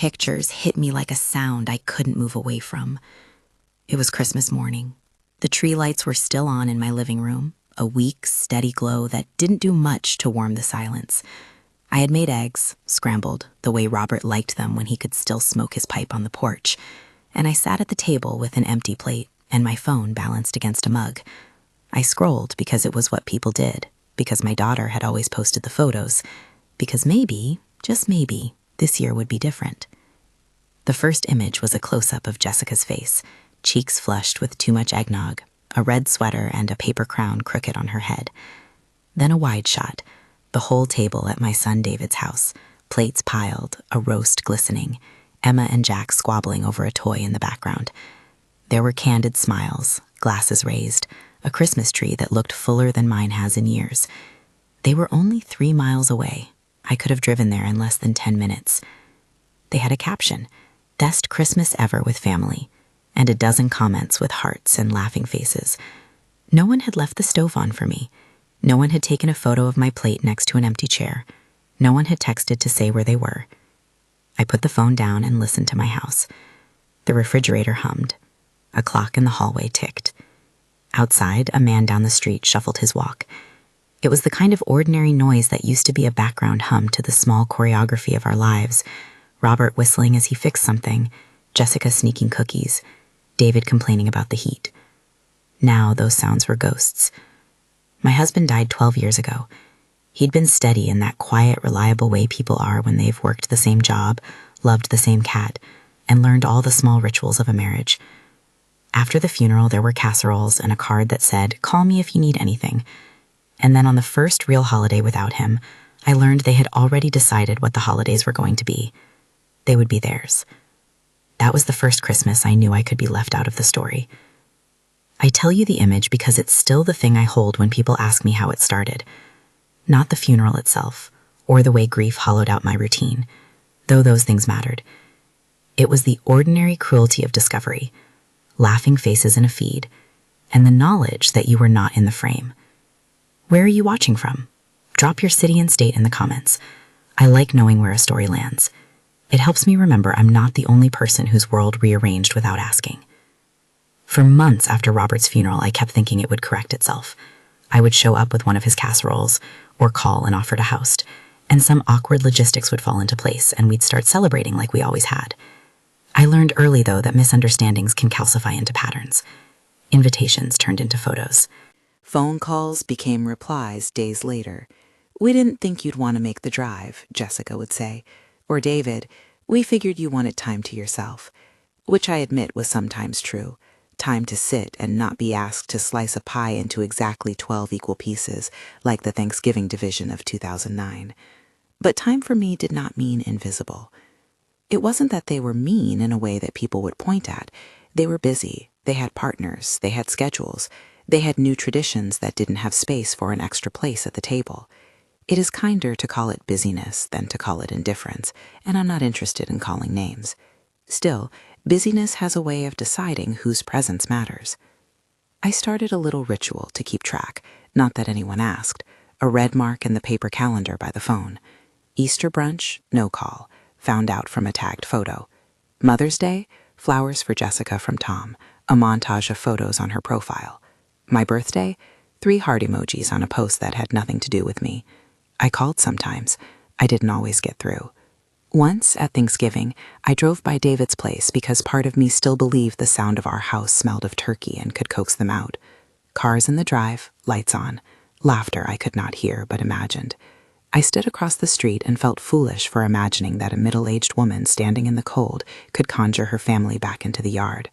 pictures hit me like a sound I couldn't move away from. It was Christmas morning. The tree lights were still on in my living room, a weak, steady glow that didn't do much to warm the silence. I had made eggs, scrambled, the way Robert liked them when he could still smoke his pipe on the porch, and I sat at the table with an empty plate and my phone balanced against a mug. I scrolled because it was what people did, because my daughter had always posted the photos, because maybe, just maybe, this year would be different. The first image was a close-up of Jessica's face, cheeks flushed with too much eggnog, a red sweater and a paper crown crooked on her head. Then a wide shot, the whole table at my son David's house, plates piled, a roast glistening, Emma and Jack squabbling over a toy in the background. There were candid smiles, glasses raised, a Christmas tree that looked fuller than mine has in years. They were only 3 miles away. I could have driven there in less than 10 minutes. They had a caption, "Best Christmas ever with family," and a dozen comments with hearts and laughing faces. No one had left the stove on for me. No one had taken a photo of my plate next to an empty chair. No one had texted to say where they were. I put the phone down and listened to my house. The refrigerator hummed. A clock in the hallway ticked. Outside, a man down the street shuffled his walk. It was the kind of ordinary noise that used to be a background hum to the small choreography of our lives. Robert whistling as he fixed something, Jessica sneaking cookies, David complaining about the heat. Now those sounds were ghosts. My husband died 12 years ago. He'd been steady in that quiet, reliable way people are when they've worked the same job, loved the same cat, and learned all the small rituals of a marriage. After the funeral, there were casseroles and a card that said, "Call me if you need anything." And then on the first real holiday without him, I learned they had already decided what the holidays were going to be. They would be theirs. That was the first Christmas I knew I could be left out of the story. I tell you the image because it's still the thing I hold when people ask me how it started. Not the funeral itself, or the way grief hollowed out my routine, though those things mattered. It was the ordinary cruelty of discovery, laughing faces in a feed, and the knowledge that you were not in the frame. Where are you watching from? Drop your city and state in the comments. I like knowing where a story lands. It helps me remember I'm not the only person whose world rearranged without asking. For months after Robert's funeral, I kept thinking it would correct itself. I would show up with one of his casseroles, or call and offer to host, and some awkward logistics would fall into place, and we'd start celebrating like we always had. I learned early, though, that misunderstandings can calcify into patterns. Invitations turned into photos. Phone calls became replies days later. "We didn't think you'd want to make the drive," Jessica would say. Or David, "We figured you wanted time to yourself," which I admit was sometimes true. Time to sit and not be asked to slice a pie into exactly 12 equal pieces, like the Thanksgiving division of 2009. But time for me did not mean invisible. It wasn't that they were mean in a way that people would point at. They were busy, they had partners, they had schedules, they had new traditions that didn't have space for an extra place at the table. It is kinder to call it busyness than to call it indifference, and I'm not interested in calling names. Still, busyness has a way of deciding whose presence matters. I started a little ritual to keep track, not that anyone asked, a red mark in the paper calendar by the phone. Easter brunch, no call, found out from a tagged photo. Mother's Day, flowers for Jessica from Tom, a montage of photos on her profile. My birthday, 3 heart emojis on a post that had nothing to do with me. I called sometimes. I didn't always get through. Once, at Thanksgiving, I drove by David's place because part of me still believed the sound of our house smelled of turkey and could coax them out. Cars in the drive, lights on, laughter I could not hear but imagined. I stood across the street and felt foolish for imagining that a middle-aged woman standing in the cold could conjure her family back into the yard.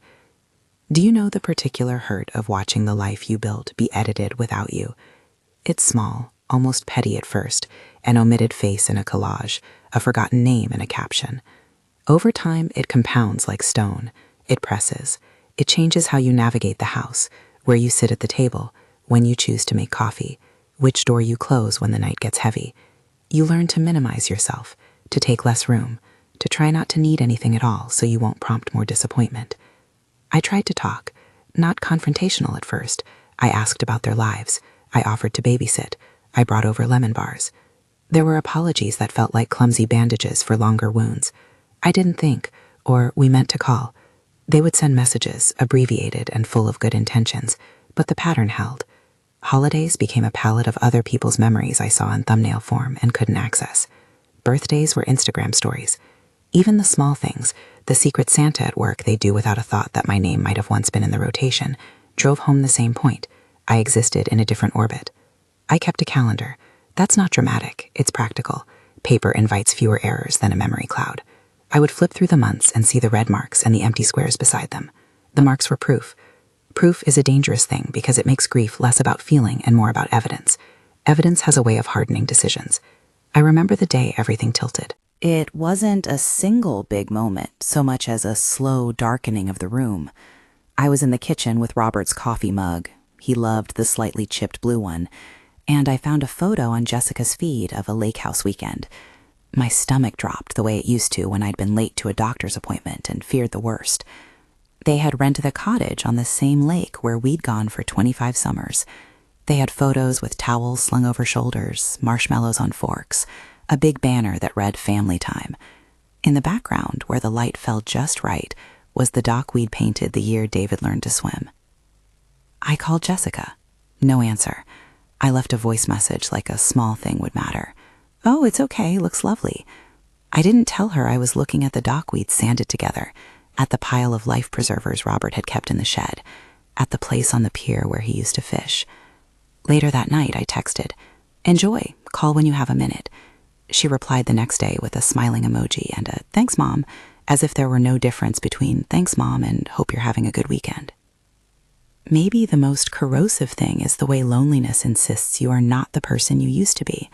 Do you know the particular hurt of watching the life you built be edited without you? It's small, almost petty at first, an omitted face in a collage, a forgotten name in a caption. Over time, it compounds like stone. It presses. It changes how you navigate the house, where you sit at the table, when you choose to make coffee, which door you close when the night gets heavy. You learn to minimize yourself, to take less room, to try not to need anything at all so you won't prompt more disappointment. I tried to talk, not confrontational at first. I asked about their lives. I offered to babysit. I brought over lemon bars. There were apologies that felt like clumsy bandages for longer wounds. I didn't think, or we meant to call. They would send messages, abbreviated and full of good intentions, but the pattern held. Holidays became a palette of other people's memories I saw in thumbnail form and couldn't access. Birthdays were Instagram stories. Even the small things, the Secret Santa at work they do without a thought that my name might have once been in the rotation, drove home the same point. I existed in a different orbit. I kept a calendar. That's not dramatic, it's practical. Paper invites fewer errors than a memory cloud. I would flip through the months and see the red marks and the empty squares beside them. The marks were proof. Proof is a dangerous thing because it makes grief less about feeling and more about evidence. Evidence has a way of hardening decisions. I remember the day everything tilted. It wasn't a single big moment so much as a slow darkening of the room. I was in the kitchen with Robert's coffee mug. He loved the slightly chipped blue one. And I found a photo on Jessica's feed of a lake house weekend. My stomach dropped the way it used to when I'd been late to a doctor's appointment and feared the worst. They had rented a cottage on the same lake where we'd gone for 25 summers. They had photos with towels slung over shoulders, marshmallows on forks, a big banner that read family time. In the background, where the light fell just right, was the dock we'd painted the year David learned to swim. I called Jessica. No answer. I left a voice message like a small thing would matter. Oh, it's okay, looks lovely. I didn't tell her I was looking at the dock we'd sanded together, at the pile of life preservers Robert had kept in the shed, at the place on the pier where he used to fish. Later that night, I texted, "Enjoy, call when you have a minute." She replied the next day with a smiling emoji and a "Thanks, Mom," as if there were no difference between "Thanks, Mom" and "Hope you're having a good weekend." Maybe the most corrosive thing is the way loneliness insists you are not the person you used to be.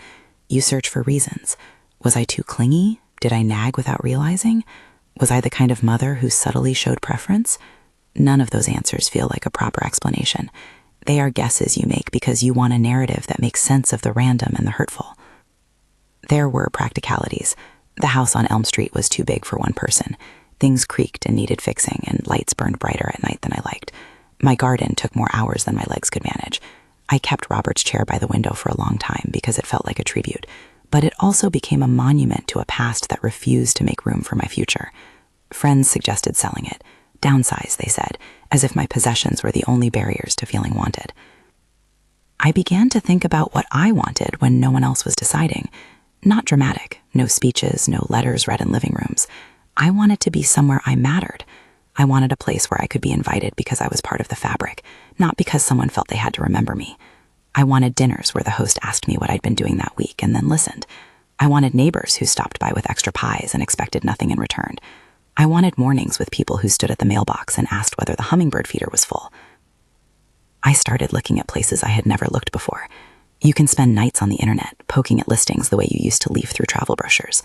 You search for reasons. Was I too clingy? Did I nag without realizing? Was I the kind of mother who subtly showed preference? None of those answers feel like a proper explanation. They are guesses you make because you want a narrative that makes sense of the random and the hurtful. There were practicalities. The house on Elm Street was too big for one person. Things creaked and needed fixing, and lights burned brighter at night than I liked. My garden took more hours than my legs could manage. I kept Robert's chair by the window for a long time because it felt like a tribute, but it also became a monument to a past that refused to make room for my future. Friends suggested selling it. Downsize, they said, as if my possessions were the only barriers to feeling wanted. I began to think about what I wanted when no one else was deciding. Not dramatic, no speeches, no letters read in living rooms. I wanted to be somewhere I mattered. I wanted a place where I could be invited because I was part of the fabric, not because someone felt they had to remember me. I wanted dinners where the host asked me what I'd been doing that week and then listened. I wanted neighbors who stopped by with extra pies and expected nothing in return. I wanted mornings with people who stood at the mailbox and asked whether the hummingbird feeder was full. I started looking at places I had never looked before. You can spend nights on the internet, poking at listings the way you used to leaf through travel brochures.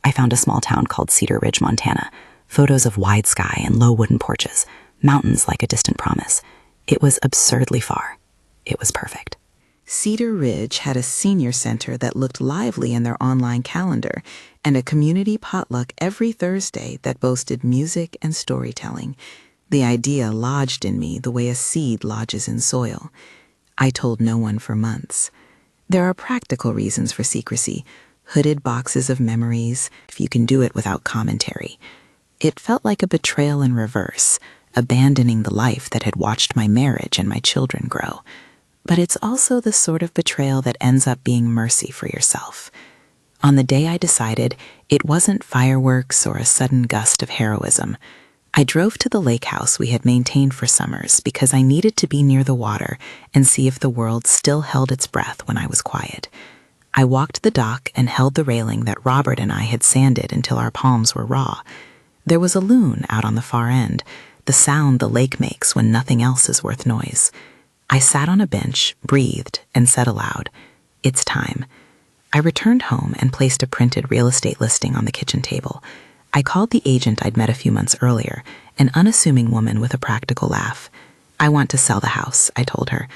I found a small town called Cedar Ridge, Montana. Photos of wide sky and low wooden porches, mountains like a distant promise. It was absurdly far. It was perfect. Cedar Ridge had a senior center that looked lively in their online calendar and a community potluck every Thursday that boasted music and storytelling. The idea lodged in me the way a seed lodges in soil. I told no one for months. There are practical reasons for secrecy, hooded boxes of memories, if you can do it without commentary. It felt like a betrayal in reverse, abandoning the life that had watched my marriage and my children grow. But it's also the sort of betrayal that ends up being mercy for yourself. On the day I decided, it wasn't fireworks or a sudden gust of heroism. I drove to the lake house we had maintained for summers because I needed to be near the water and see if the world still held its breath when I was quiet. I walked the dock and held the railing that Robert and I had sanded until our palms were raw. There was a loon out on the far end, the sound the lake makes when nothing else is worth noise. I sat on a bench, breathed, and said aloud, "It's time." I returned home and placed a printed real estate listing on the kitchen table. I called the agent I'd met a few months earlier, an unassuming woman with a practical laugh. "I want to sell the house," I told her.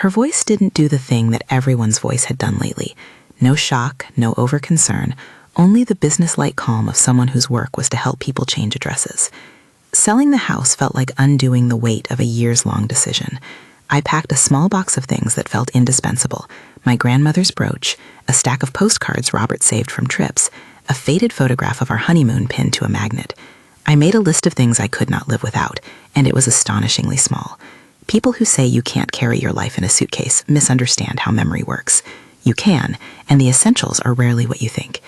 Her voice didn't do the thing that everyone's voice had done lately. No shock, no over-concern, only the business-like calm of someone whose work was to help people change addresses. Selling the house felt like undoing the weight of a years-long decision. I packed a small box of things that felt indispensable: my grandmother's brooch, a stack of postcards Robert saved from trips, a faded photograph of our honeymoon pinned to a magnet. I made a list of things I could not live without, and it was astonishingly small. People who say you can't carry your life in a suitcase misunderstand how memory works. You can, and the essentials are rarely what you think.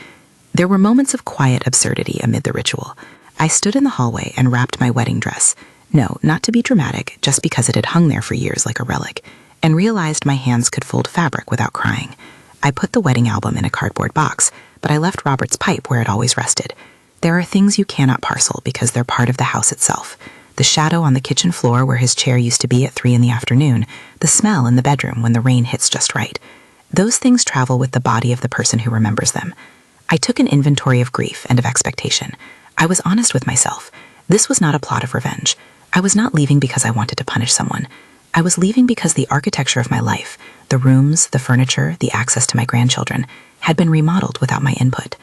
There were moments of quiet absurdity amid the ritual. I stood in the hallway and wrapped my wedding dress. No, not to be dramatic, just because it had hung there for years like a relic, and realized my hands could fold fabric without crying. I put the wedding album in a cardboard box, but I left Robert's pipe where it always rested. There are things you cannot parcel because they're part of the house itself. The shadow on the kitchen floor where his chair used to be at 3 in the afternoon, the smell in the bedroom when the rain hits just right. Those things travel with the body of the person who remembers them. I took an inventory of grief and of expectation. I was honest with myself. This was not a plot of revenge. I was not leaving because I wanted to punish someone. I was leaving because the architecture of my life, the rooms, the furniture, the access to my grandchildren, had been remodeled without my input.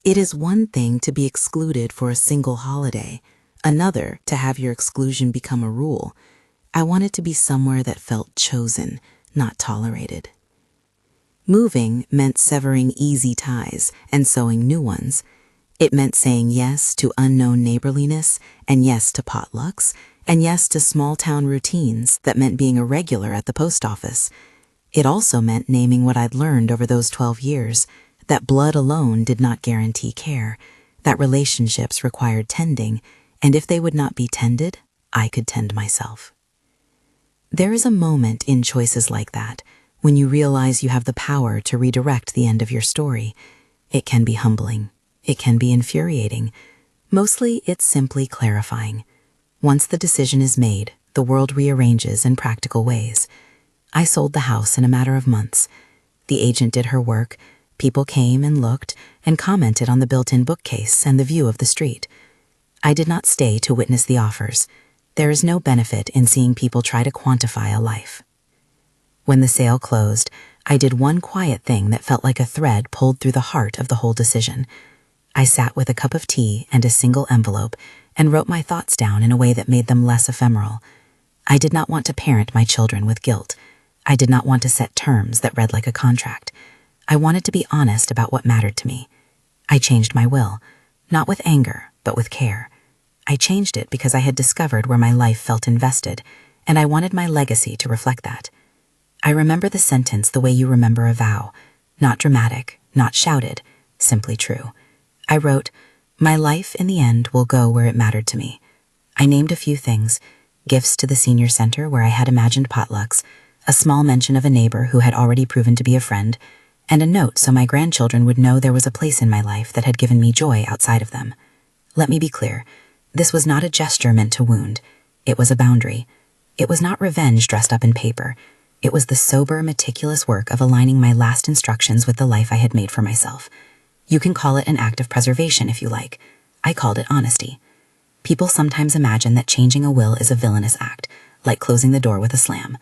It is one thing to be excluded for a single holiday, another to have your exclusion become a rule. I wanted to be somewhere that felt chosen, not tolerated. Moving meant severing easy ties and sewing new ones. It meant saying yes to unknown neighborliness, and yes to potlucks, and yes to small-town routines that meant being a regular at the post office. It also meant naming what I'd learned over those 12 years, that blood alone did not guarantee care, that relationships required tending, and if they would not be tended, I could tend myself. There is a moment in choices like that when you realize you have the power to redirect the end of your story. It can be humbling. It can be infuriating. Mostly, it's simply clarifying. Once the decision is made, the world rearranges in practical ways. I sold the house in a matter of months. The agent did her work. People came and looked and commented on the built-in bookcase and the view of the street. I did not stay to witness the offers. There is no benefit in seeing people try to quantify a life. When the sale closed, I did one quiet thing that felt like a thread pulled through the heart of the whole decision. I sat with a cup of tea and a single envelope and wrote my thoughts down in a way that made them less ephemeral. I did not want to parent my children with guilt. I did not want to set terms that read like a contract. I wanted to be honest about what mattered to me. I changed my will, not with anger, but with care. I changed it because I had discovered where my life felt invested, and I wanted my legacy to reflect that. I remember the sentence the way you remember a vow, not dramatic, not shouted, simply true. I wrote, "My life in the end will go where it mattered to me." I named a few things: gifts to the senior center where I had imagined potlucks, a small mention of a neighbor who had already proven to be a friend, and a note so my grandchildren would know there was a place in my life that had given me joy outside of them. Let me be clear. This was not a gesture meant to wound. It was a boundary. It was not revenge dressed up in paper. It was the sober, meticulous work of aligning my last instructions with the life I had made for myself. You can call it an act of preservation if you like. I called it honesty. People sometimes imagine that changing a will is a villainous act, like closing the door with a slam.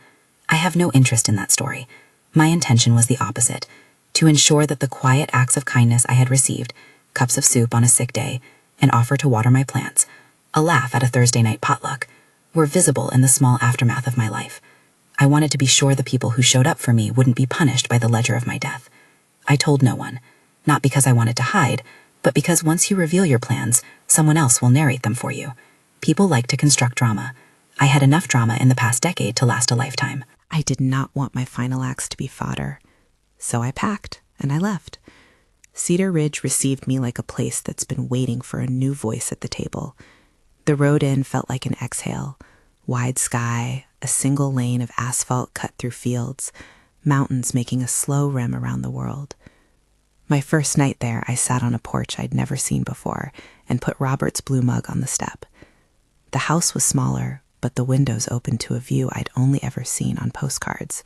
I have no interest in that story. My intention was the opposite, to ensure that the quiet acts of kindness I had received, cups of soup on a sick day, an offer to water my plants, a laugh at a Thursday night potluck, were visible in the small aftermath of my life. I wanted to be sure the people who showed up for me wouldn't be punished by the ledger of my death. I told no one, not because I wanted to hide, but because once you reveal your plans, someone else will narrate them for you. People like to construct drama. I had enough drama in the past decade to last a lifetime. I did not want my final acts to be fodder. So I packed, and I left. Cedar Ridge received me like a place that's been waiting for a new voice at the table. The road in felt like an exhale. Wide sky, a single lane of asphalt cut through fields, mountains making a slow rim around the world. My first night there, I sat on a porch I'd never seen before and put Robert's blue mug on the step. The house was smaller, but the windows opened to a view I'd only ever seen on postcards.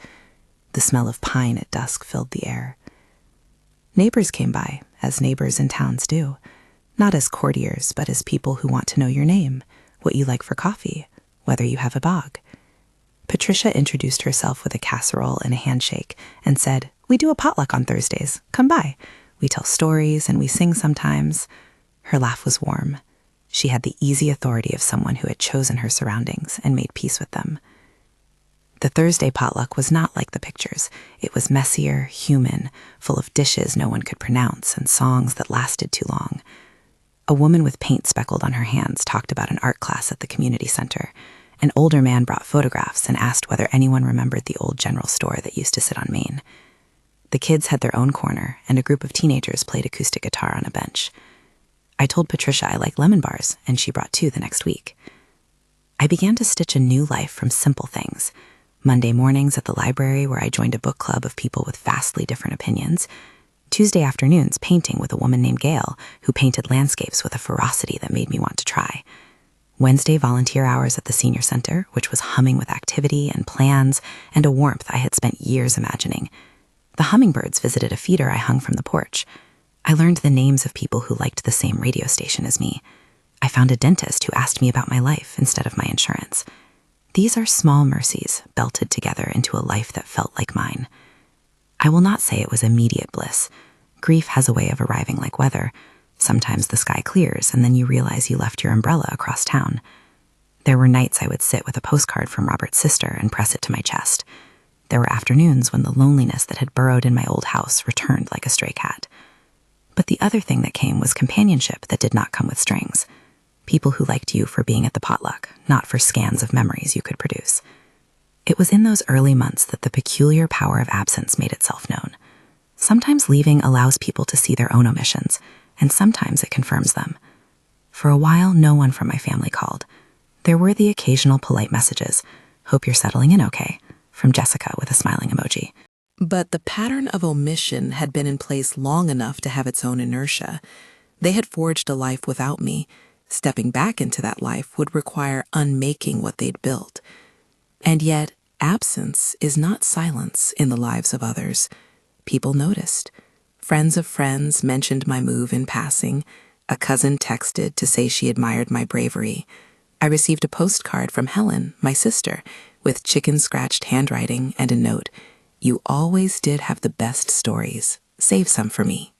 The smell of pine at dusk filled the air. Neighbors came by, as neighbors in towns do, not as courtiers, but as people who want to know your name, what you like for coffee, whether you have a dog. Patricia introduced herself with a casserole and a handshake and said, "We do a potluck on Thursdays. Come by. We tell stories and we sing sometimes." Her laugh was warm. She had the easy authority of someone who had chosen her surroundings and made peace with them. The Thursday potluck was not like the pictures. It was messier, human, full of dishes no one could pronounce and songs that lasted too long. A woman with paint speckled on her hands talked about an art class at the community center. An older man brought photographs and asked whether anyone remembered the old general store that used to sit on Main. The kids had their own corner, and a group of teenagers played acoustic guitar on a bench. I told Patricia I like lemon bars, and she brought 2 the next week. I began to stitch a new life from simple things. Monday mornings at the library, where I joined a book club of people with vastly different opinions. Tuesday afternoons painting with a woman named Gail, who painted landscapes with a ferocity that made me want to try. Wednesday volunteer hours at the senior center, which was humming with activity and plans and a warmth I had spent years imagining. The hummingbirds visited a feeder I hung from the porch. I learned the names of people who liked the same radio station as me. I found a dentist who asked me about my life instead of my insurance. These are small mercies belted together into a life that felt like mine. I will not say it was immediate bliss. Grief has a way of arriving like weather. Sometimes the sky clears and then you realize you left your umbrella across town. There were nights I would sit with a postcard from Robert's sister and press it to my chest. There were afternoons when the loneliness that had burrowed in my old house returned like a stray cat. But the other thing that came was companionship that did not come with strings. People who liked you for being at the potluck, not for scans of memories you could produce. It was in those early months that the peculiar power of absence made itself known. Sometimes leaving allows people to see their own omissions, and sometimes it confirms them. For a while, no one from my family called. There were the occasional polite messages, "Hope you're settling in okay," from Jessica with a smiling emoji. But the pattern of omission had been in place long enough to have its own inertia. They had forged a life without me. Stepping back into that life would require unmaking what they'd built. And yet, absence is not silence in the lives of others. People noticed. Friends of friends mentioned my move in passing. A cousin texted to say she admired my bravery. I received a postcard from Helen, my sister, with chicken-scratched handwriting and a note, "You always did have the best stories. Save some for me."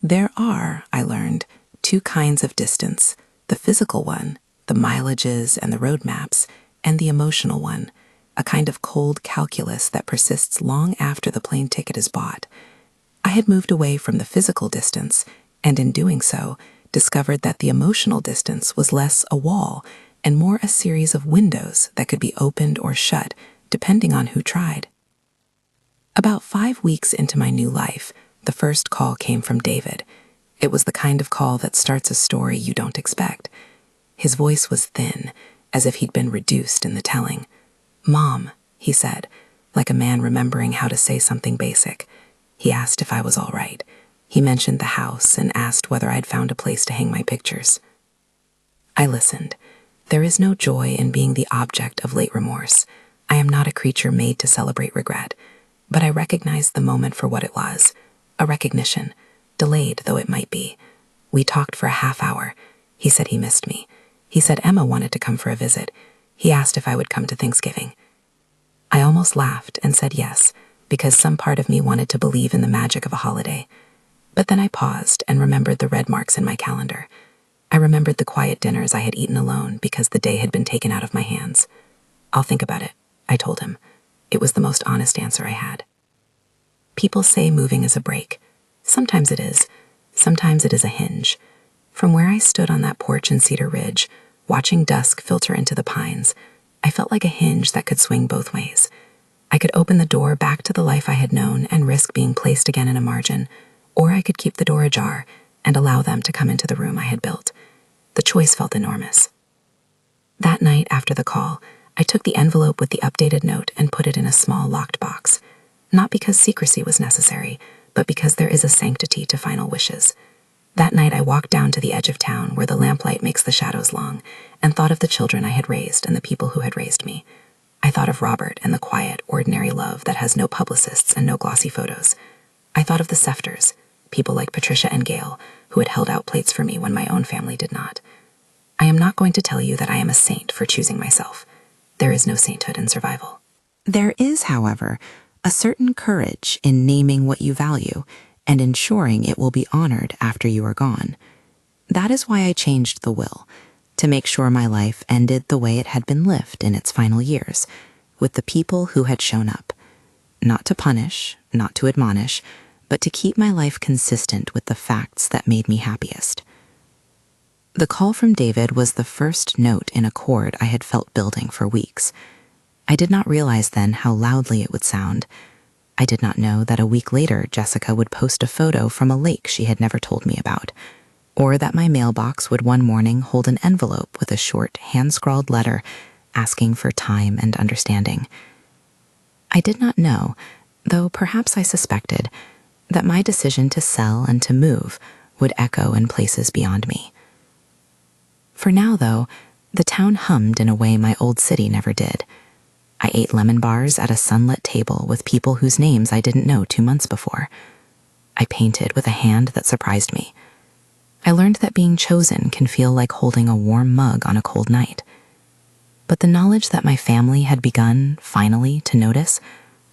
There are, I learned, 2 kinds of distance: the physical one, the mileages and the road maps, and the emotional one, a kind of cold calculus that persists long after the plane ticket is bought. I had moved away from the physical distance, and in doing so, discovered that the emotional distance was less a wall and more a series of windows that could be opened or shut, depending on who tried. About 5 weeks into my new life, the first call came from David. It was the kind of call that starts a story you don't expect. His voice was thin, as if he'd been reduced in the telling. "Mom," he said, like a man remembering how to say something basic. He asked if I was all right. He mentioned the house and asked whether I'd found a place to hang my pictures. I listened. There is no joy in being the object of late remorse. I am not a creature made to celebrate regret. But I recognized the moment for what it was, a recognition, delayed though it might be. We talked for a half hour. He said he missed me. He said Emma wanted to come for a visit. He asked if I would come to Thanksgiving. I almost laughed and said yes, because some part of me wanted to believe in the magic of a holiday. But then I paused and remembered the red marks in my calendar. I remembered the quiet dinners I had eaten alone because the day had been taken out of my hands. "I'll think about it," I told him. It was the most honest answer I had. People say moving is a break. Sometimes it is. Sometimes it is a hinge. From where I stood on that porch in Cedar Ridge, watching dusk filter into the pines, I felt like a hinge that could swing both ways. I could open the door back to the life I had known and risk being placed again in a margin, or I could keep the door ajar and allow them to come into the room I had built. The choice felt enormous. That night after the call, I took the envelope with the updated note and put it in a small locked box. Not because secrecy was necessary, but because there is a sanctity to final wishes. That night I walked down to the edge of town where the lamplight makes the shadows long, and thought of the children I had raised and the people who had raised me. I thought of Robert and the quiet, ordinary love that has no publicists and no glossy photos. I thought of the Sefters, people like Patricia and Gail, who had held out plates for me when my own family did not. I am not going to tell you that I am a saint for choosing myself. There is no sainthood in survival. There is, however, a certain courage in naming what you value and ensuring it will be honored after you are gone. That is why I changed the will, to make sure my life ended the way it had been lived in its final years, with the people who had shown up. Not to punish, not to admonish, but to keep my life consistent with the facts that made me happiest. The call from David was the first note in a chord I had felt building for weeks. I did not realize then how loudly it would sound. I did not know that a week later Jessica would post a photo from a lake she had never told me about, or that my mailbox would one morning hold an envelope with a short, hand-scrawled letter asking for time and understanding. I did not know, though perhaps I suspected, that my decision to sell and to move would echo in places beyond me. For now, though, the town hummed in a way my old city never did. I ate lemon bars at a sunlit table with people whose names I didn't know 2 months before. I painted with a hand that surprised me. I learned that being chosen can feel like holding a warm mug on a cold night. But the knowledge that my family had begun, finally, to notice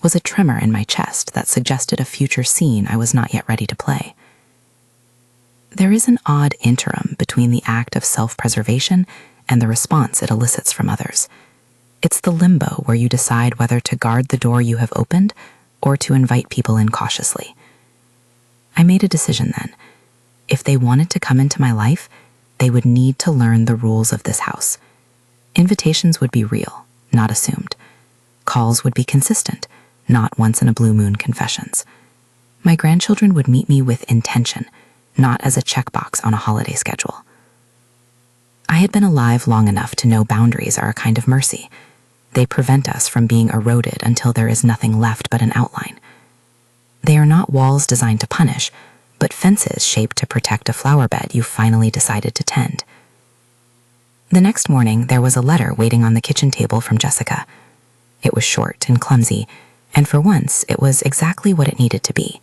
was a tremor in my chest that suggested a future scene I was not yet ready to play. There is an odd interim between the act of self-preservation and the response it elicits from others. It's the limbo where you decide whether to guard the door you have opened or to invite people in cautiously. I made a decision then. If they wanted to come into my life, they would need to learn the rules of this house. Invitations would be real, not assumed. Calls would be consistent, not once-in-a-blue-moon confessions. My grandchildren would meet me with intention, not as a checkbox on a holiday schedule. I had been alive long enough to know boundaries are a kind of mercy. They prevent us from being eroded until there is nothing left but an outline. They are not walls designed to punish, but fences shaped to protect a flower bed you finally decided to tend. The next morning, there was a letter waiting on the kitchen table from Jessica. It was short and clumsy, and for once, it was exactly what it needed to be.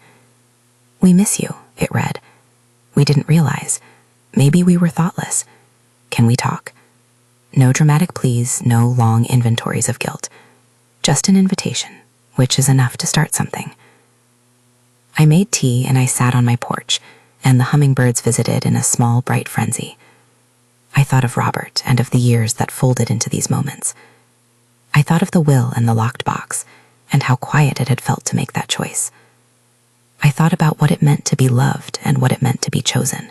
"We miss you," it read. "We didn't realize. Maybe we were thoughtless. Can we talk?" No dramatic pleas, no long inventories of guilt. Just an invitation, which is enough to start something. I made tea and I sat on my porch, and the hummingbirds visited in a small, bright frenzy. I thought of Robert and of the years that folded into these moments. I thought of the will and the locked box, and how quiet it had felt to make that choice. I thought about what it meant to be loved and what it meant to be chosen.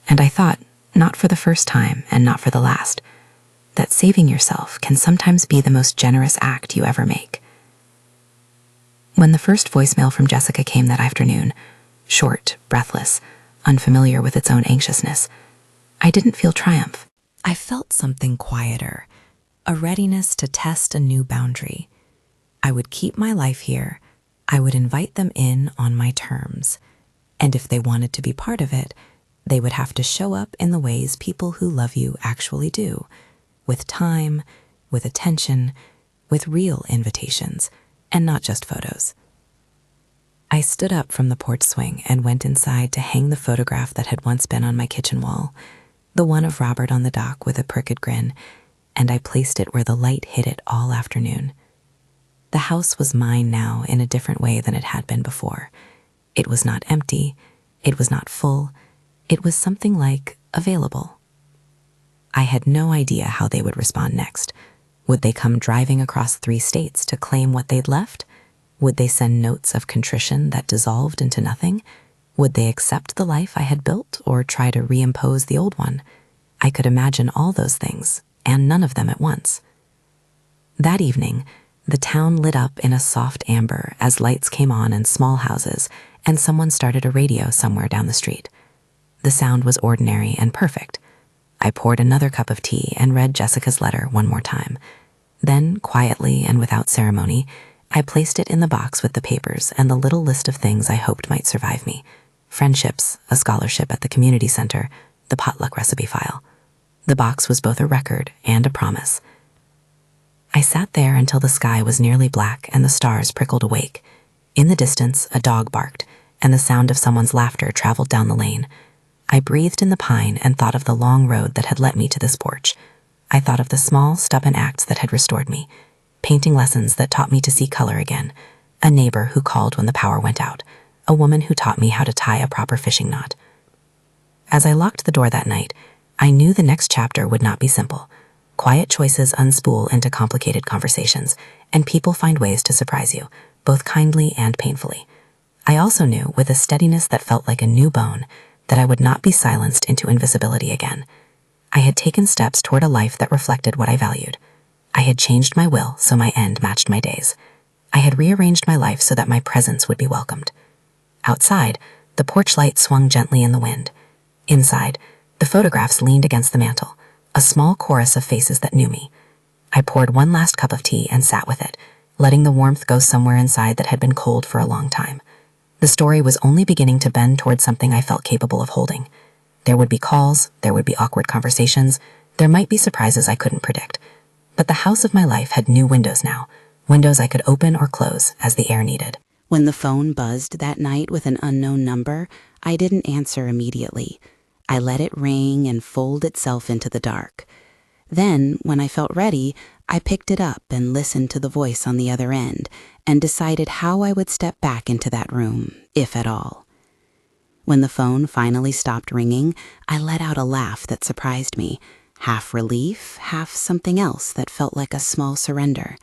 And I thought, not for the first time and not for the last, that saving yourself can sometimes be the most generous act you ever make. When the first voicemail from Jessica came that afternoon, short, breathless, unfamiliar with its own anxiousness, I didn't feel triumph. I felt something quieter, a readiness to test a new boundary. I would keep my life here. I would invite them in on my terms. And if they wanted to be part of it, they would have to show up in the ways people who love you actually do, with time, with attention, with real invitations, and not just photos. I stood up from the porch swing and went inside to hang the photograph that had once been on my kitchen wall, the one of Robert on the dock with a crooked grin, and I placed it where the light hit it all afternoon. The house was mine now in a different way than it had been before. It was not empty, it was not full, it was something like available. I had no idea how they would respond next. Would they come driving across 3 states to claim what they'd left? Would they send notes of contrition that dissolved into nothing? Would they accept the life I had built or try to reimpose the old one? I could imagine all those things, and none of them at once. That evening, the town lit up in a soft amber as lights came on in small houses and someone started a radio somewhere down the street. The sound was ordinary and perfect. I poured another cup of tea and read Jessica's letter one more time. Then, quietly and without ceremony, I placed it in the box with the papers and the little list of things I hoped might survive me. Friendships, a scholarship at the community center, the potluck recipe file. The box was both a record and a promise. I sat there until the sky was nearly black and the stars prickled awake. In the distance, a dog barked, and the sound of someone's laughter traveled down the lane. I breathed in the pine and thought of the long road that had led me to this porch. I thought of the small, stubborn acts that had restored me. Painting lessons that taught me to see color again. A neighbor who called when the power went out. A woman who taught me how to tie a proper fishing knot. As I locked the door that night, I knew the next chapter would not be simple. Quiet choices unspool into complicated conversations, and people find ways to surprise you, both kindly and painfully. I also knew, with a steadiness that felt like a new bone, that I would not be silenced into invisibility again. I had taken steps toward a life that reflected what I valued. I had changed my will so my end matched my days. I had rearranged my life so that my presence would be welcomed. Outside, the porch light swung gently in the wind. Inside, the photographs leaned against the mantel, a small chorus of faces that knew me. I poured one last cup of tea and sat with it, letting the warmth go somewhere inside that had been cold for a long time. The story was only beginning to bend toward something I felt capable of holding. There would be calls, there would be awkward conversations, there might be surprises I couldn't predict. But the house of my life had new windows now, windows I could open or close as the air needed. When the phone buzzed that night with an unknown number, I didn't answer immediately. I let it ring and fold itself into the dark. Then, when I felt ready, I picked it up and listened to the voice on the other end and decided how I would step back into that room, if at all. When the phone finally stopped ringing, I let out a laugh that surprised me, half relief, half something else that felt like a small surrender.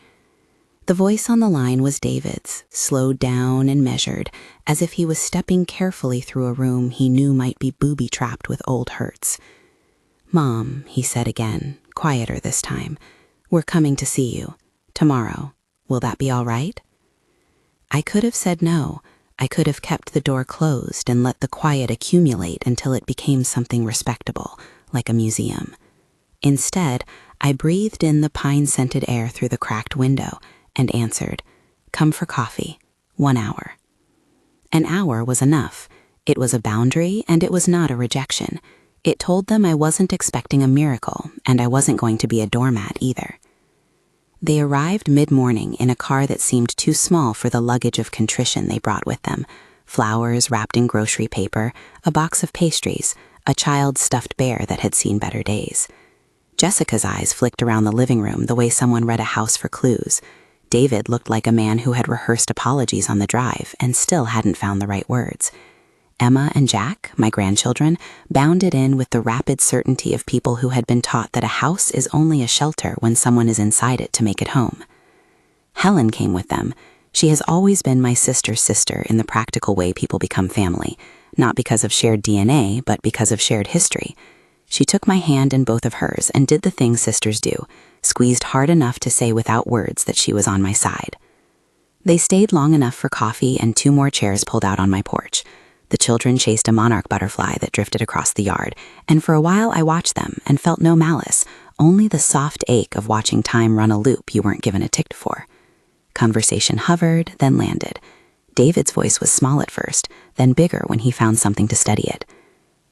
The voice on the line was David's, slowed down and measured, as if he was stepping carefully through a room he knew might be booby-trapped with old hurts. "Mom," he said again, quieter this time, "we're coming to see you. Tomorrow. Will that be all right?" I could have said no. I could have kept the door closed and let the quiet accumulate until it became something respectable, like a museum. Instead, I breathed in the pine-scented air through the cracked window and answered, "Come for coffee. 1 hour." An hour was enough. It was a boundary, and it was not a rejection. It told them I wasn't expecting a miracle, and I wasn't going to be a doormat either. They arrived mid-morning in a car that seemed too small for the luggage of contrition they brought with them: flowers wrapped in grocery paper, a box of pastries, a child's stuffed bear that had seen better days. Jessica's eyes flicked around the living room the way someone read a house for clues. David looked like a man who had rehearsed apologies on the drive and still hadn't found the right words. Emma and Jack, my grandchildren, bounded in with the rapid certainty of people who had been taught that a house is only a shelter when someone is inside it to make it home. Helen came with them. She has always been my sister's sister in the practical way people become family, not because of shared DNA, but because of shared history. She took my hand in both of hers and did the thing sisters do, squeezed hard enough to say without words that she was on my side. They stayed long enough for coffee and 2 more chairs pulled out on my porch. The children chased a monarch butterfly that drifted across the yard, and for a while I watched them and felt no malice, only the soft ache of watching time run a loop you weren't given a ticket for. Conversation hovered, then landed. David's voice was small at first, then bigger when he found something to steady it.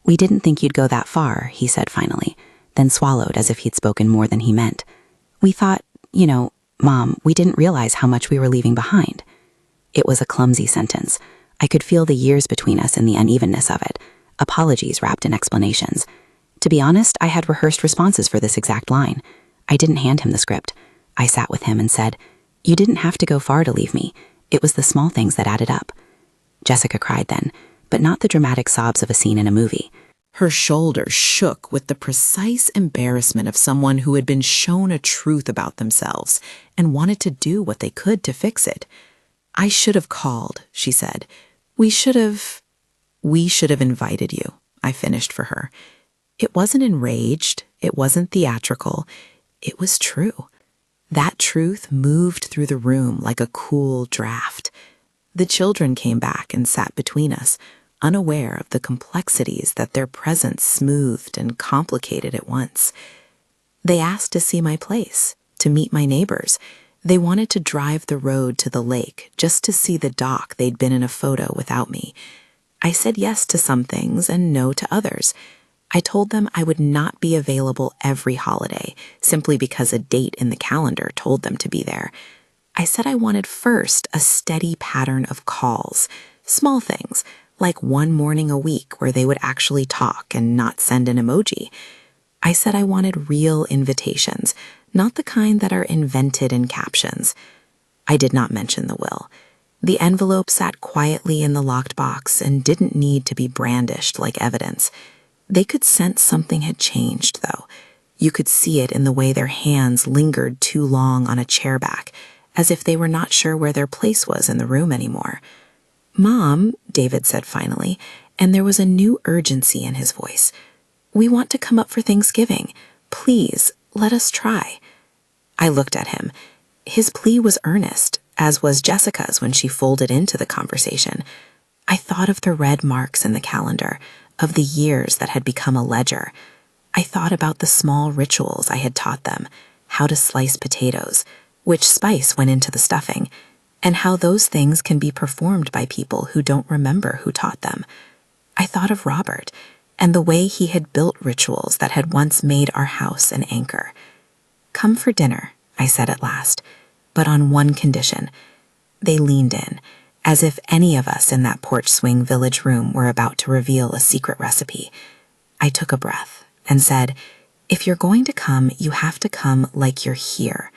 "We didn't think you'd go that far," he said finally, then swallowed as if he'd spoken more than he meant. "We thought, Mom, we didn't realize how much we were leaving behind." It was a clumsy sentence. I could feel the years between us and the unevenness of it, apologies wrapped in explanations. To be honest, I had rehearsed responses for this exact line. I didn't hand him the script. I sat with him and said, "You didn't have to go far to leave me. It was the small things that added up." Jessica cried then, but not the dramatic sobs of a scene in a movie. Her shoulders shook with the precise embarrassment of someone who had been shown a truth about themselves and wanted to do what they could to fix it. "I should have called," she said. We should have invited you," I finished for her. It wasn't enraged, it wasn't theatrical, it was true. That truth moved through the room like a cool draft. The children came back and sat between us, unaware of the complexities that their presence smoothed and complicated at once. They asked to see my place, to meet my neighbors. They wanted to drive the road to the lake just to see the dock they'd been in a photo without me. I said yes to some things and no to others. I told them I would not be available every holiday simply because a date in the calendar told them to be there. I said I wanted first a steady pattern of calls, small things, like 1 morning a week where they would actually talk and not send an emoji. I said I wanted real invitations, not the kind that are invented in captions. I did not mention the will. The envelope sat quietly in the locked box and didn't need to be brandished like evidence. They could sense something had changed, though. You could see it in the way their hands lingered too long on a chair back, as if they were not sure where their place was in the room anymore. "Mom," David said finally, and there was a new urgency in his voice. "We want to come up for Thanksgiving. Please, let us try." I looked at him. His plea was earnest, as was Jessica's when she folded into the conversation. I thought of the red marks in the calendar, of the years that had become a ledger. I thought about the small rituals I had taught them, how to slice potatoes, which spice went into the stuffing, and how those things can be performed by people who don't remember who taught them. I thought of Robert and the way he had built rituals that had once made our house an anchor. "Come for dinner," I said at last, "but on one condition." They leaned in, as if any of us in that porch swing village room were about to reveal a secret recipe. I took a breath and said, "If you're going to come, you have to come like you're here.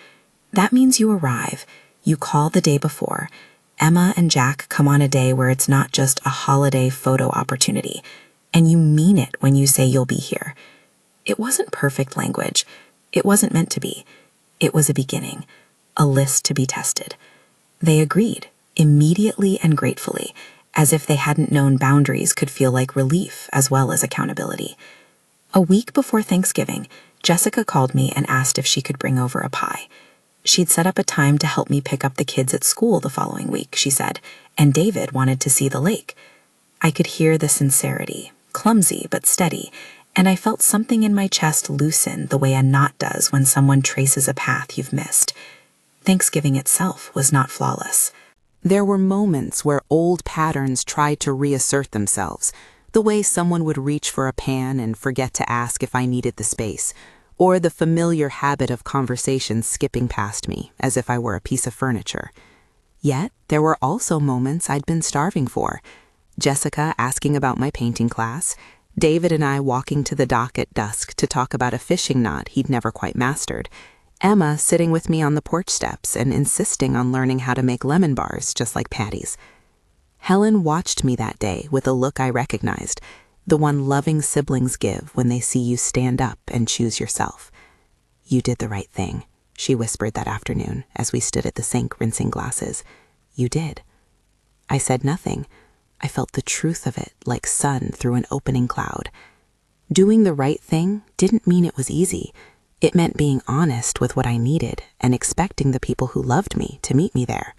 That means you arrive, you call the day before. Emma and Jack come on a day where it's not just a holiday photo opportunity, and you mean it when you say you'll be here." It wasn't perfect language. It wasn't meant to be. It was a beginning, a list to be tested. They agreed, immediately and gratefully, as if they hadn't known boundaries could feel like relief as well as accountability. A week before Thanksgiving, Jessica called me and asked if she could bring over a pie. She'd set up a time to help me pick up the kids at school the following week, she said, and David wanted to see the lake. I could hear the sincerity, clumsy but steady, and I felt something in my chest loosen the way a knot does when someone traces a path you've missed. Thanksgiving itself was not flawless. There were moments where old patterns tried to reassert themselves, the way someone would reach for a pan and forget to ask if I needed the space, or the familiar habit of conversation skipping past me as if I were a piece of furniture. Yet there were also moments I'd been starving for. Jessica asking about my painting class, David and I walking to the dock at dusk to talk about a fishing knot he'd never quite mastered, Emma sitting with me on the porch steps and insisting on learning how to make lemon bars just like Patty's. Helen watched me that day with a look I recognized, the one loving siblings give when they see you stand up and choose yourself. "You did the right thing," she whispered that afternoon as we stood at the sink rinsing glasses. "You did." I said nothing. I felt the truth of it like sun through an opening cloud. Doing the right thing didn't mean it was easy. It meant being honest with what I needed and expecting the people who loved me to meet me there.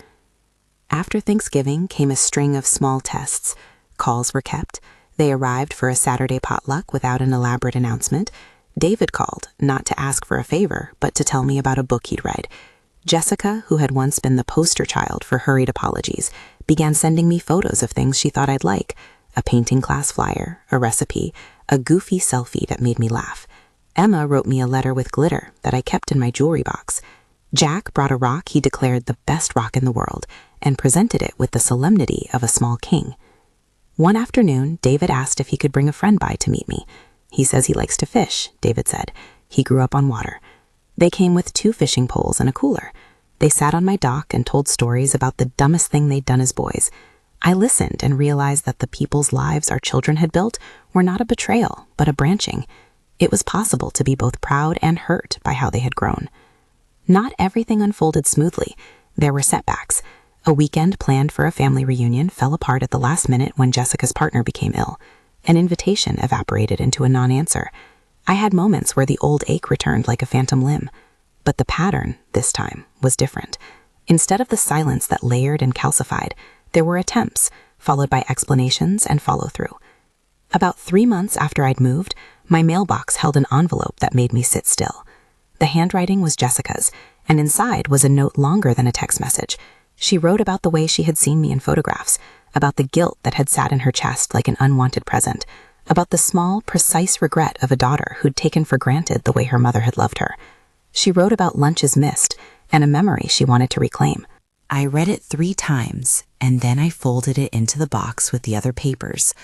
After Thanksgiving came a string of small tests. Calls were kept. They arrived for a Saturday potluck without an elaborate announcement. David called, not to ask for a favor, but to tell me about a book he'd read. Jessica, who had once been the poster child for hurried apologies, began sending me photos of things she thought I'd like: a painting class flyer, a recipe, a goofy selfie that made me laugh. Emma wrote me a letter with glitter that I kept in my jewelry box. Jack brought a rock he declared the best rock in the world and presented it with the solemnity of a small king. One afternoon, David asked if he could bring a friend by to meet me. "He says he likes to fish," David said. "He grew up on water." They came with 2 fishing poles and a cooler. They sat on my dock and told stories about the dumbest thing they'd done as boys. I listened and realized that the people's lives our children had built were not a betrayal, but a branching. It was possible to be both proud and hurt by how they had grown. Not everything unfolded smoothly. There were setbacks. A weekend planned for a family reunion fell apart at the last minute when Jessica's partner became ill. An invitation evaporated into a non-answer. I had moments where the old ache returned like a phantom limb. But the pattern, this time, was different. Instead of the silence that layered and calcified, there were attempts, followed by explanations and follow-through. About 3 months after I'd moved, my mailbox held an envelope that made me sit still. The handwriting was Jessica's, and inside was a note longer than a text message. She wrote about the way she had seen me in photographs, about the guilt that had sat in her chest like an unwanted present, about the small, precise regret of a daughter who'd taken for granted the way her mother had loved her. She wrote about lunches missed and a memory she wanted to reclaim. I read it 3 times, and then I folded it into the box with the other papers.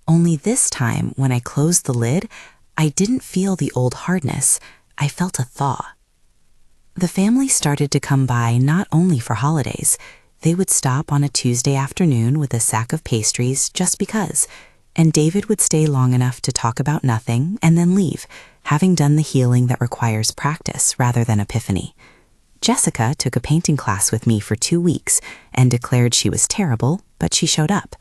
Only this time, when I closed the lid, I didn't feel the old hardness. I felt a thaw. The family started to come by not only for holidays. They would stop on a Tuesday afternoon with a sack of pastries just because, and David would stay long enough to talk about nothing and then leave, having done the healing that requires practice rather than epiphany. Jessica took a painting class with me for 2 weeks and declared she was terrible, but she showed up.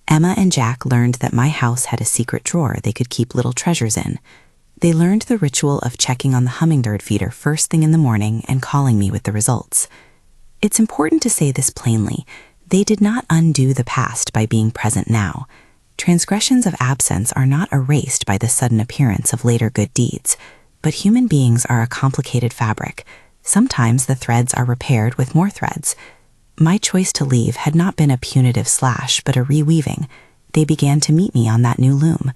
Emma and Jack learned that my house had a secret drawer they could keep little treasures in. They learned the ritual of checking on the hummingbird feeder first thing in the morning and calling me with the results. It's important to say this plainly. They did not undo the past by being present now. Transgressions of absence are not erased by the sudden appearance of later good deeds, but human beings are a complicated fabric. Sometimes the threads are repaired with more threads. My choice to leave had not been a punitive slash, but a reweaving. They began to meet me on that new loom.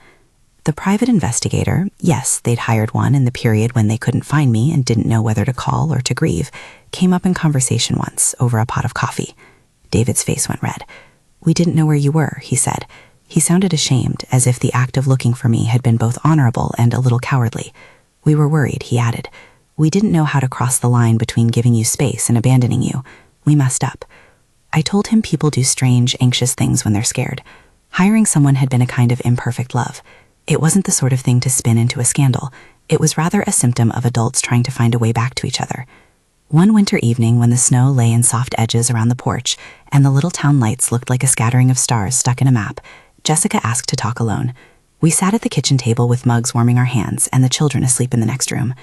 The private investigator, yes, they'd hired one in the period when they couldn't find me and didn't know whether to call or to grieve, came up in conversation once over a pot of coffee. David's face went red. "We didn't know where you were," he said. He sounded ashamed, as if the act of looking for me had been both honorable and a little cowardly. "We were worried," he added. "We didn't know how to cross the line between giving you space and abandoning you. We messed up." I told him people do strange, anxious things when they're scared. Hiring someone had been a kind of imperfect love. It wasn't the sort of thing to spin into a scandal. It was rather a symptom of adults trying to find a way back to each other. One winter evening, when the snow lay in soft edges around the porch and the little town lights looked like a scattering of stars stuck in a map, Jessica asked to talk alone. We sat at the kitchen table with mugs warming our hands and the children asleep in the next room.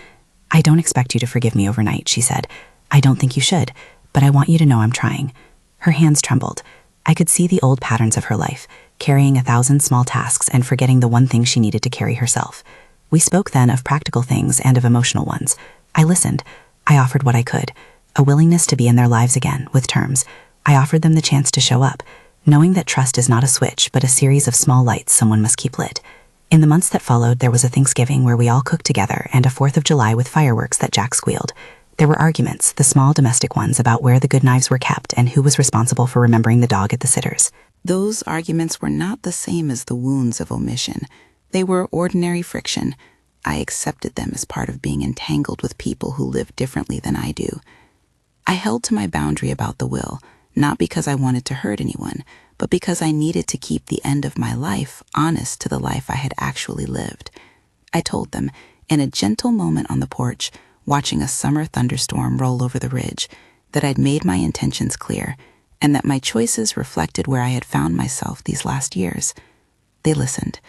"I don't expect you to forgive me overnight," she said. "I don't think you should, but I want you to know I'm trying." Her hands trembled. I could see the old patterns of her life, carrying 1,000 small tasks and forgetting the one thing she needed to carry herself. We spoke then of practical things and of emotional ones. I listened. I offered what I could, a willingness to be in their lives again, with terms. I offered them the chance to show up, knowing that trust is not a switch, but a series of small lights someone must keep lit. In the months that followed, there was a Thanksgiving where we all cooked together and a 4th of July with fireworks that Jack squealed. There were arguments, the small domestic ones, about where the good knives were kept and who was responsible for remembering the dog at the sitters. Those arguments were not the same as the wounds of omission. They were ordinary friction. I accepted them as part of being entangled with people who live differently than I do. I held to my boundary about the will, not because I wanted to hurt anyone, but because I needed to keep the end of my life honest to the life I had actually lived. I told them, in a gentle moment on the porch, watching a summer thunderstorm roll over the ridge, that I'd made my intentions clear, and that my choices reflected where I had found myself these last years. They listened.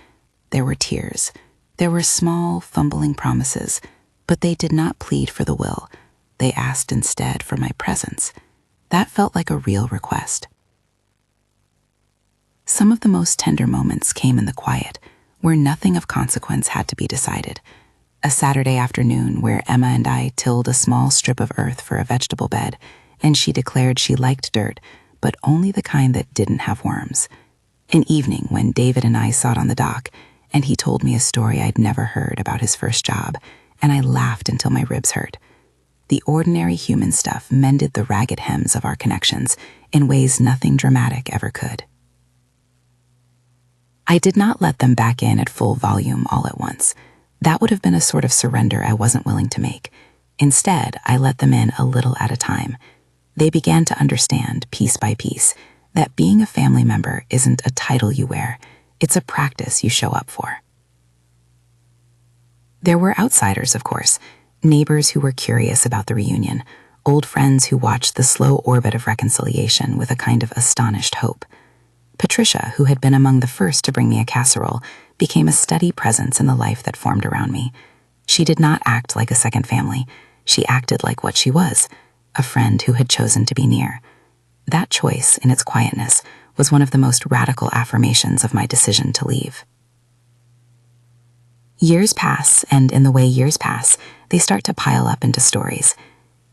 There were tears. There were small, fumbling promises, but they did not plead for the will. They asked instead for my presence. That felt like a real request. Some of the most tender moments came in the quiet, where nothing of consequence had to be decided. A Saturday afternoon where Emma and I tilled a small strip of earth for a vegetable bed, and she declared she liked dirt, but only the kind that didn't have worms. An evening when David and I sat on the dock, and he told me a story I'd never heard about his first job, and I laughed until my ribs hurt. The ordinary human stuff mended the ragged hems of our connections in ways nothing dramatic ever could. I did not let them back in at full volume all at once. That would have been a sort of surrender I wasn't willing to make. Instead, I let them in a little at a time. They began to understand, piece by piece, that being a family member isn't a title you wear. It's a practice you show up for. There were outsiders, of course, neighbors who were curious about the reunion, old friends who watched the slow orbit of reconciliation with a kind of astonished hope. Patricia, who had been among the first to bring me a casserole, became a steady presence in the life that formed around me. She did not act like a second family. She acted like what she was, a friend who had chosen to be near. That choice, in its quietness, was one of the most radical affirmations of my decision to leave. Years pass, and in the way years pass, they start to pile up into stories.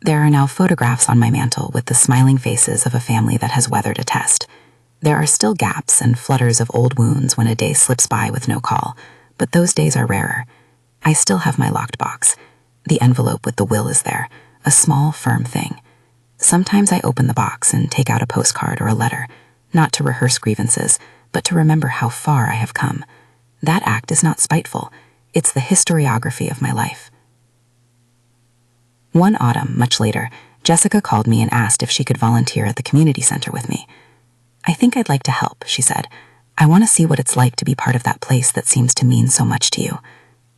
There are now photographs on my mantle with the smiling faces of a family that has weathered a test. There are still gaps and flutters of old wounds when a day slips by with no call, but those days are rarer. I still have my locked box. The envelope with the will is there, a small, firm thing. Sometimes I open the box and take out a postcard or a letter, not to rehearse grievances, but to remember how far I have come. That act is not spiteful. It's the historiography of my life. One autumn, much later, Jessica called me and asked if she could volunteer at the community center with me. "I think I'd like to help," she said. I want to see what it's like to be part of that place that seems to mean so much to you.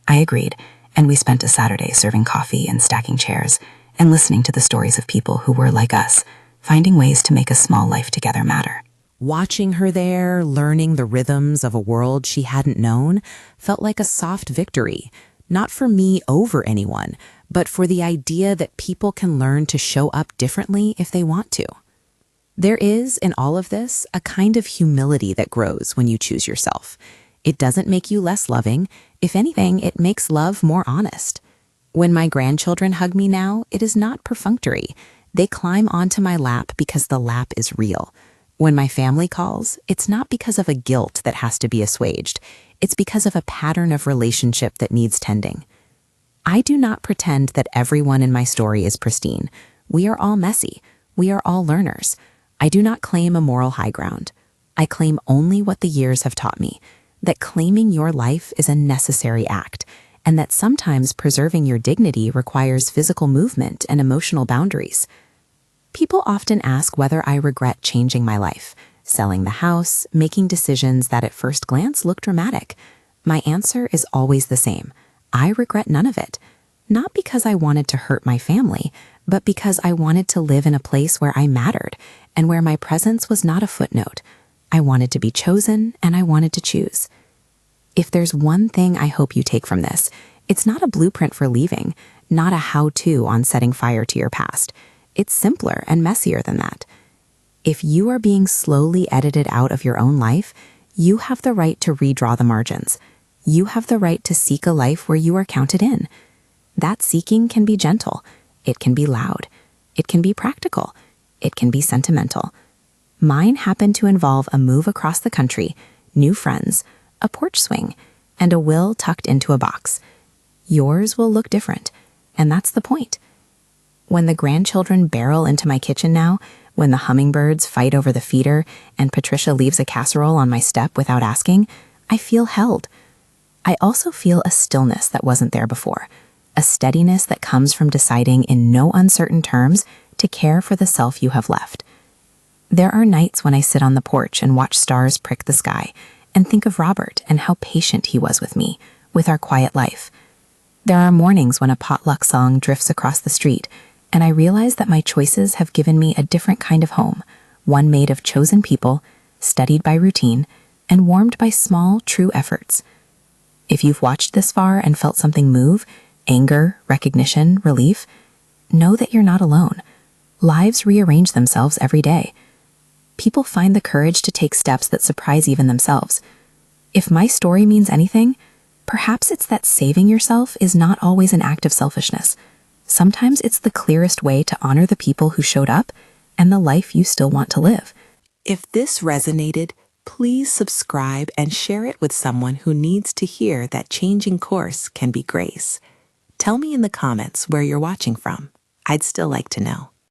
I agreed, and we spent a Saturday serving coffee and stacking chairs and listening to the stories of people who were like us, finding ways to make a small life together matter. Watching her there, learning the rhythms of a world she hadn't known, felt like a soft victory, not for me over anyone, but for the idea that people can learn to show up differently if they want to. There is, in all of this, a kind of humility that grows when you choose yourself. It doesn't make you less loving. If anything, it makes love more honest. When my grandchildren hug me now, it is not perfunctory. They climb onto my lap because the lap is real. When my family calls, it's not because of a guilt that has to be assuaged. It's because of a pattern of relationship that needs tending. I do not pretend that everyone in my story is pristine. We are all messy. We are all learners. I do not claim a moral high ground. I claim only what the years have taught me, that claiming your life is a necessary act, and that sometimes preserving your dignity requires physical movement and emotional boundaries. People often ask whether I regret changing my life, selling the house, making decisions that at first glance look dramatic. My answer is always the same. I regret none of it. Not because I wanted to hurt my family, but because I wanted to live in a place where I mattered and where my presence was not a footnote. I wanted to be chosen and I wanted to choose. If there's one thing I hope you take from this, it's not a blueprint for leaving, not a how-to on setting fire to your past. It's simpler and messier than that. If you are being slowly edited out of your own life, you have the right to redraw the margins. You have the right to seek a life where you are counted in. That seeking can be gentle. It can be loud. It can be practical. It can be sentimental. Mine happened to involve a move across the country, new friends, a porch swing, and a will tucked into a box. Yours will look different, and that's the point. When the grandchildren barrel into my kitchen now, when the hummingbirds fight over the feeder and Patricia leaves a casserole on my step without asking, I feel held. I also feel a stillness that wasn't there before, a steadiness that comes from deciding in no uncertain terms to care for the self you have left. There are nights when I sit on the porch and watch stars prick the sky and think of Robert and how patient he was with me, with our quiet life. There are mornings when a potluck song drifts across the street and I realize that my choices have given me a different kind of home, one made of chosen people, steadied by routine, and warmed by small, true efforts. If you've watched this far and felt something move, anger, recognition, relief, know that you're not alone. Lives rearrange themselves every day. People find the courage to take steps that surprise even themselves. If my story means anything, perhaps it's that saving yourself is not always an act of selfishness. Sometimes it's the clearest way to honor the people who showed up and the life you still want to live. If this resonated, please subscribe and share it with someone who needs to hear that changing course can be grace. Tell me in the comments where you're watching from. I'd still like to know.